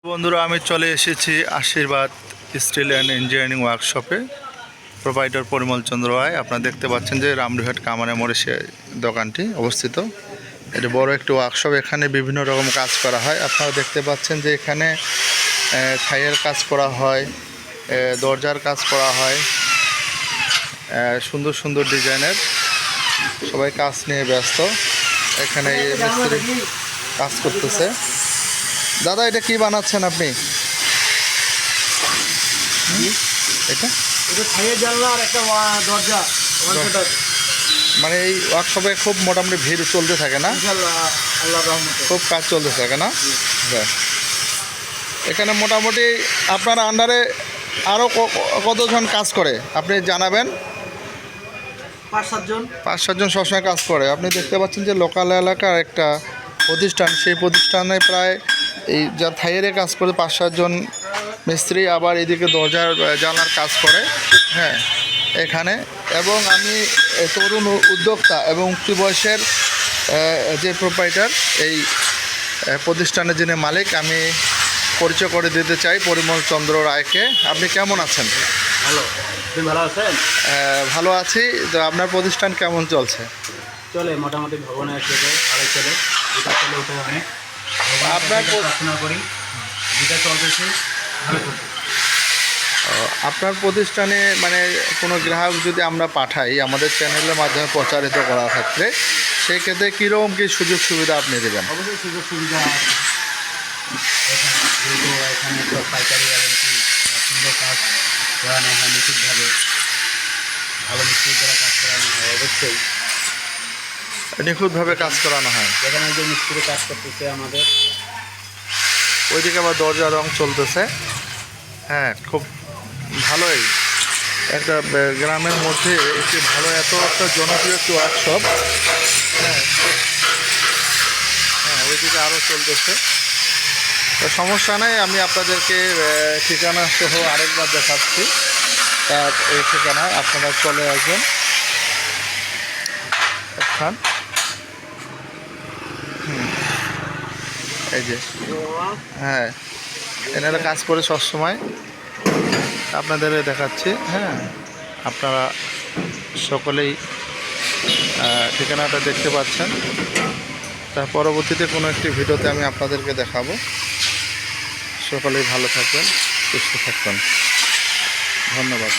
বন্ধুরা, আমি চলে এসেছি আশীর্বাদ স্টিল অ্যান্ড ইঞ্জিনিয়ারিং ওয়ার্কশপে। প্রোভাইডার পরিমল চন্দ্র রায়। আপনারা দেখতে পাচ্ছেন যে রামডুহাট কামারে মোড়ে সে দোকানটি অবস্থিত। এটা বড় একটি ওয়ার্কশপ। এখানে বিভিন্ন রকম কাজ করা হয়। আপনারা দেখতে পাচ্ছেন যে এখানে ছাইয়ের কাজ করা হয়, দরজার কাজ করা হয়, সুন্দর সুন্দর ডিজাইনের। সবাই কাজ নিয়ে ব্যস্ত। এখানে মিস্ত্রি কাজ করতেছে। দাদা, এটা কি বানাচ্ছেন আপনি? এটা ছাইয়ের জানলা আর একটা দরজা। মানে এই ওয়ার্কশপে খুব মোটামুটি ভিড় চলতে থাকে না? আল্লাহর রহমতে খুব কাজ চলতে থাকে না? হ্যাঁ। এখানে মোটামুটি আপনার আন্ডারে আরও কতজন কাজ করে আপনি জানাবেন? 5-7 জন সবসময় কাজ করে। আপনি দেখতে পাচ্ছেন যে লোকাল এলাকার একটা প্রতিষ্ঠান, সেই প্রতিষ্ঠানে প্রায় এই যা থাইয়ের কাজ করে 5-7 জন মিস্ত্রি, আবার এদিকে দরজার জানলার কাজ করে। হ্যাঁ, এখানে। এবং আমি তরুণ উদ্যোক্তা এবং উক্তি বয়সের যে প্রোপাইটার, এই প্রতিষ্ঠানের যিনি মালিক, আমি পরিচয় করে দিতে চাই পরিমল চন্দ্র রায়কে। আপনি কেমন আছেন? ভালো। তুমি ভালো আছেন? ভালো আছি। তো আপনার প্রতিষ্ঠান কেমন চলছে? চলে মোটামুটি, ভবনে চলে ভালো চলে, যেটা চলে ওটা অনেক। আপনার প্রার্থনা করি যেটা চলতেছে ভালো চলছে। আপনার প্রতিষ্ঠানে মানে কোনো গ্রাহক যদি আমরা পাঠাই আমাদের চ্যানেলের মাধ্যমে প্রচারিত করার ক্ষেত্রে, সেই ক্ষেত্রে কীরকম কী সুযোগ সুবিধা আপনি দেবেন? অবশ্যই সুযোগ সুবিধা আছে। যেহেতু এখানে সব পাইকারি এবং কি সুন্দর কাজ করানো হয় নিখুঁতভাবে, ভালো মিস্ত্রির দ্বারা কাজ করানো হয়। অবশ্যই নিখুঁতভাবে কাজ করানো হয়। যেখানে যে মিস্ত্রি কাজ করতেছে আমাদের, ওইদিকে আবার দরজা রং চলতেছে। হ্যাঁ, খুব ভালোই একটা গ্রামের মধ্যে একটি ভালো, এত একটা জনপ্রিয় একটি ওয়ার্কশপ। হ্যাঁ হ্যাঁ, ওইদিকে আরও চলতেছে। তো সমস্যা নাই, আমি আপনাদেরকে ঠিকানা সহ আরেকবার দেখাচ্ছি। তার এই ঠিকানায় আপনারা চলে আসবেন। স্থান এই যে, হ্যাঁ, এনারা কাজ করে সবসময়, আপনাদের দেখাচ্ছি। হ্যাঁ, আপনারা সকলেই ঠিকানাটা দেখতে পাচ্ছেন। তার পরবর্তীতে কোনো একটি ভিডিওতে আমি আপনাদেরকে দেখাবো। সকলেই ভালো থাকবেন, সুস্থ থাকবেন। ধন্যবাদ।